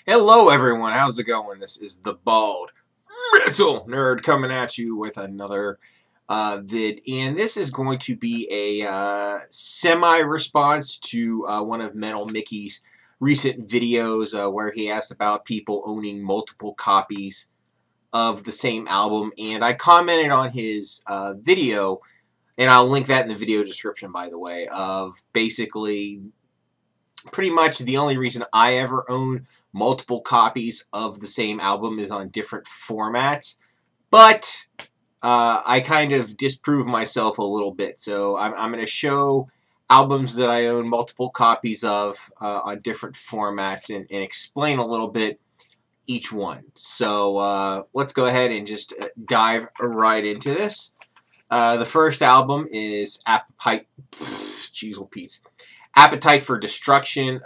Hello everyone, how's it going? This is the Bald Metal Nerd coming at you with another vid, and this is going to be a semi-response to one of MetalMickey's recent videos where he asked about people owning multiple copies of the same album, and I commented on his video, and I'll link that in the video description, by the way, of basically pretty much the only reason I ever own multiple copies of the same album is on different formats, but I kind of disprove myself a little bit. So I'm going to show albums that I own multiple copies of on different formats and explain a little bit each one. So let's go ahead and just dive right into this. The first album is Appetite for Destruction.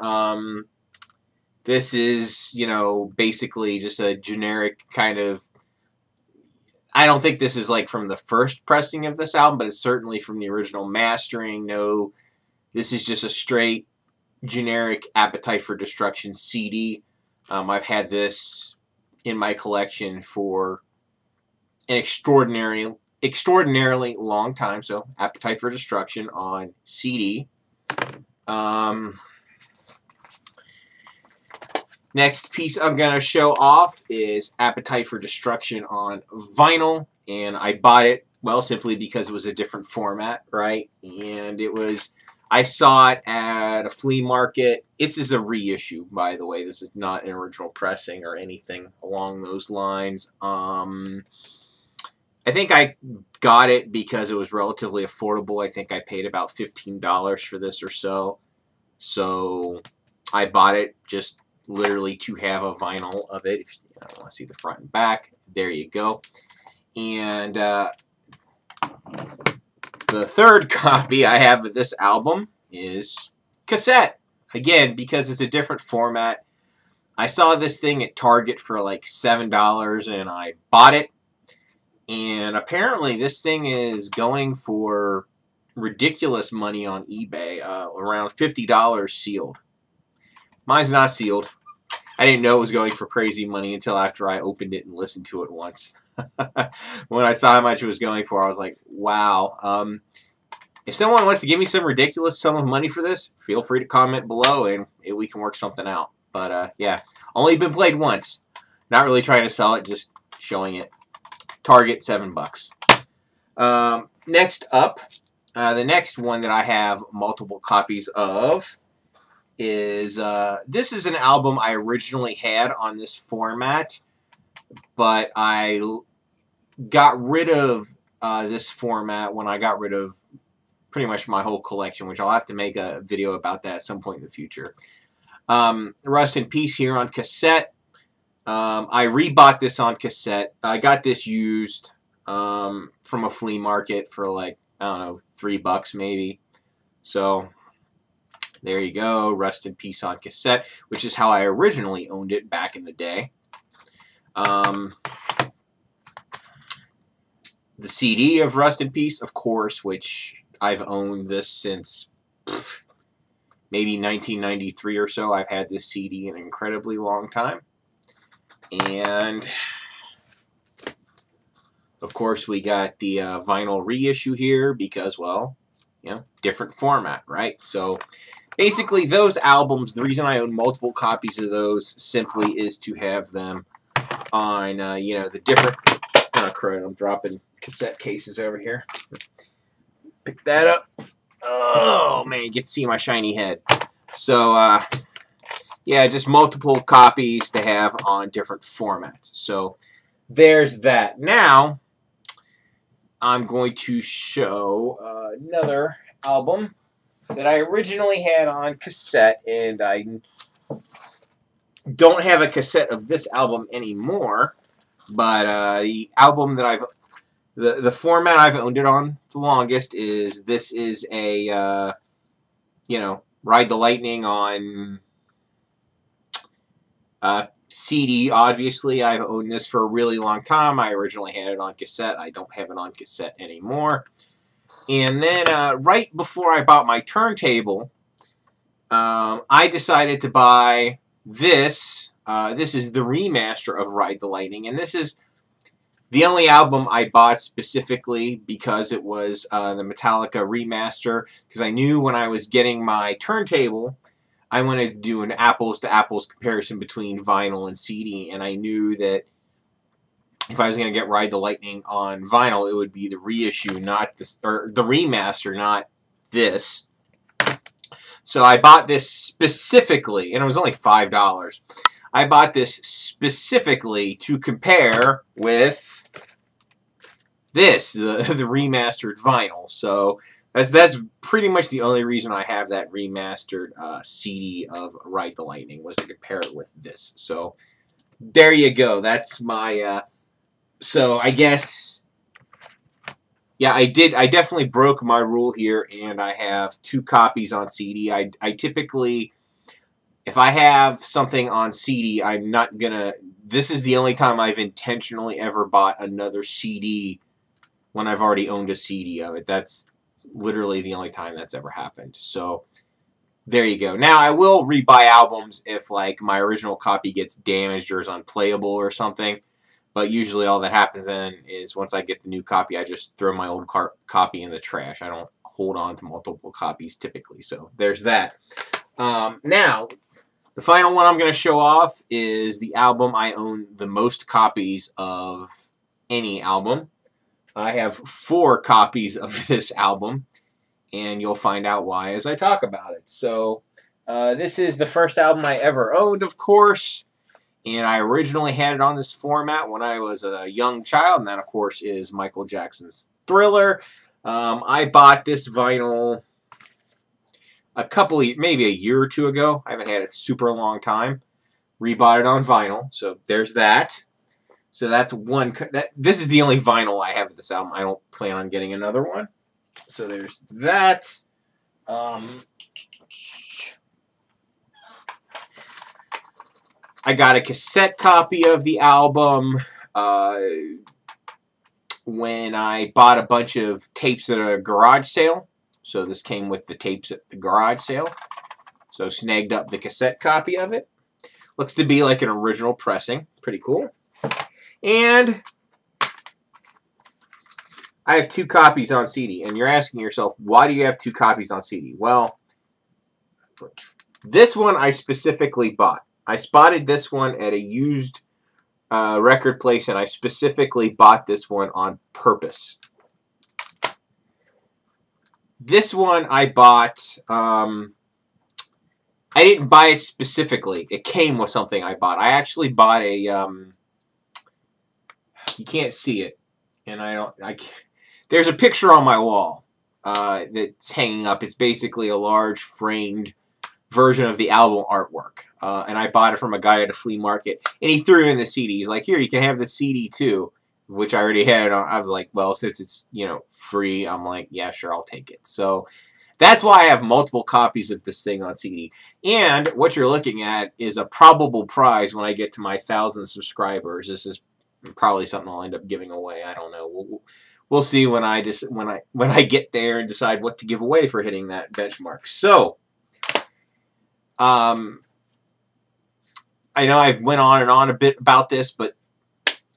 This is, you know, basically just a generic kind of, I don't think this is like from the first pressing of this album, but it's certainly from the original mastering. No, this is just a straight generic Appetite for Destruction CD. I've had this in my collection for an extraordinarily long time. So Appetite for Destruction on CD. Next piece I'm going to show off is Appetite for Destruction on vinyl, and I bought it, well, simply because it was a different format, right? And it was, I saw it at a flea market. This is a reissue, by the way. This is not an original pressing or anything along those lines. I think I got it because it was relatively affordable. I think I paid about $15 for this or so. So I bought it just literally to have a vinyl of it. If you want to see the front and back, there you go. And the third copy I have of this album is cassette. Again, because it's a different format. I saw this thing at Target for like $7 and I bought it. And apparently this thing is going for ridiculous money on eBay, around $50 sealed. Mine's not sealed. I didn't know it was going for crazy money until after I opened it and listened to it once. When I saw how much it was going for, I was like, wow. If someone wants to give me some ridiculous sum of money for this, feel free to comment below and we can work something out. But yeah, only been played once. Not really trying to sell it, just showing it. Target, $7. Next up, the next one that I have multiple copies of is, this is an album I originally had on this format, but I got rid of this format when I got rid of pretty much my whole collection, which I'll have to make a video about that at some point in the future. Rust in Peace here on cassette. I rebought this on cassette. I got this used from a flea market for like, I don't know, $3 maybe. So there you go, Rust in Peace on cassette, which is how I originally owned it back in the day. The CD of Rust in Peace, of course, which I've owned this since maybe 1993 or so. I've had this CD an incredibly long time. And of course we got the vinyl reissue here because, well, you know, different format, right? So basically those albums, the reason I own multiple copies of those simply is to have them on, you know, the different, oh crud, I'm dropping cassette cases over here. Pick that up. Oh man, you get to see my shiny head. So yeah, just multiple copies to have on different formats. So there's that. Now I'm going to show another album that I originally had on cassette, and I don't have a cassette of this album anymore. But the album that the format I've owned it on the longest is, this is a you know, Ride the Lightning on CD. Obviously, I've owned this for a really long time. I originally had it on cassette. I don't have it on cassette anymore. And then right before I bought my turntable, I decided to buy this This is the remaster of Ride the Lightning, and this is the only album I bought specifically because it was the Metallica remaster, because I knew when I was getting my turntable, I wanted to do an apples-to-apples comparison between vinyl and CD, and I knew that if I was going to get Ride the Lightning on vinyl, it would be the reissue, not this, or the remaster, not this. So I bought this specifically, and it was only $5. I bought this specifically to compare with this, the remastered vinyl. So that's pretty much the only reason I have that remastered CD of Ride the Lightning, was to compare it with this. So there you go. That's my so I guess, yeah, I definitely broke my rule here, and I have 2 copies on CD. I typically, if I have something on CD, I'm not gonna, this is the only time I've intentionally ever bought another CD when I've already owned a CD of it. That's literally the only time that's ever happened. So there you go. Now, I will rebuy albums if, like, my original copy gets damaged or is unplayable or something. But usually all that happens then is once I get the new copy, I just throw my old copy in the trash. I don't hold on to multiple copies typically. So there's that. Now, the final one I'm going to show off is the album I own the most copies of any album. I have 4 copies of this album, and you'll find out why as I talk about it. So this is the first album I ever owned, of course. And I originally had it on this format when I was a young child, and that, of course, is Michael Jackson's Thriller. I bought this vinyl maybe a year or 2 ago. I haven't had it super long time. Rebought it on vinyl, so there's that. So that's one. This is the only vinyl I have of this album. I don't plan on getting another one. So there's that. I got a cassette copy of the album when I bought a bunch of tapes at a garage sale. So this came with the tapes at the garage sale. So snagged up the cassette copy of it. Looks to be like an original pressing. Pretty cool. And I have 2 copies on CD. And you're asking yourself, why do you have 2 copies on CD? Well, this one I specifically bought. I spotted this one at a used record place, and I specifically bought this one on purpose. This one I bought, I didn't buy it specifically. It came with something I bought. I actually bought a, you can't see it, and there's a picture on my wall that's hanging up. It's basically a large framed version of the album artwork. And I bought it from a guy at a flea market, and he threw in the CD. He's like, here, you can have the CD too, which I already had. I was like, well, since it's, you know, free, I'm like, yeah, sure, I'll take it. So that's why I have multiple copies of this thing on CD. And what you're looking at is a probable prize when I get to my 1,000 subscribers. This is probably something I'll end up giving away. I don't know. We'll see when I get there and decide what to give away for hitting that benchmark. So I know I've went on and on a bit about this, but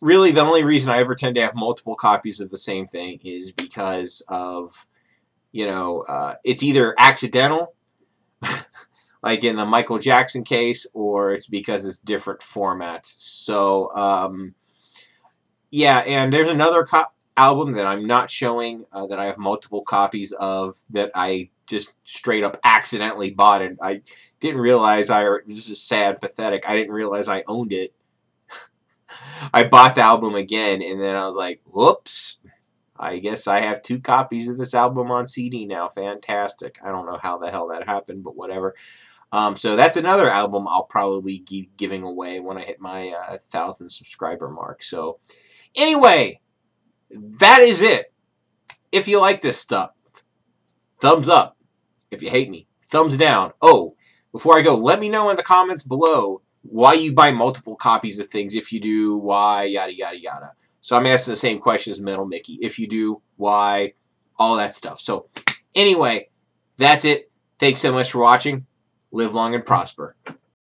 really the only reason I ever tend to have multiple copies of the same thing is because of, you know, it's either accidental, like in the Michael Jackson case, or it's because it's different formats. So, yeah, and there's another album that I'm not showing that I have multiple copies of that I just straight up accidentally bought it. I didn't realize this is sad, pathetic. I didn't realize I owned it. I bought the album again, and then I was like, whoops. I guess I have 2 copies of this album on CD now. Fantastic. I don't know how the hell that happened, but whatever. So that's another album I'll probably be giving away when I hit my 1,000 subscriber mark. So anyway, that is it. If you like this stuff, thumbs up. If you hate me, thumbs down. Oh, before I go, let me know in the comments below why you buy multiple copies of things. If you do, why, yada, yada, yada. So I'm asking the same question as MetalMickey. If you do, why, all that stuff. So anyway, that's it. Thanks so much for watching. Live long and prosper.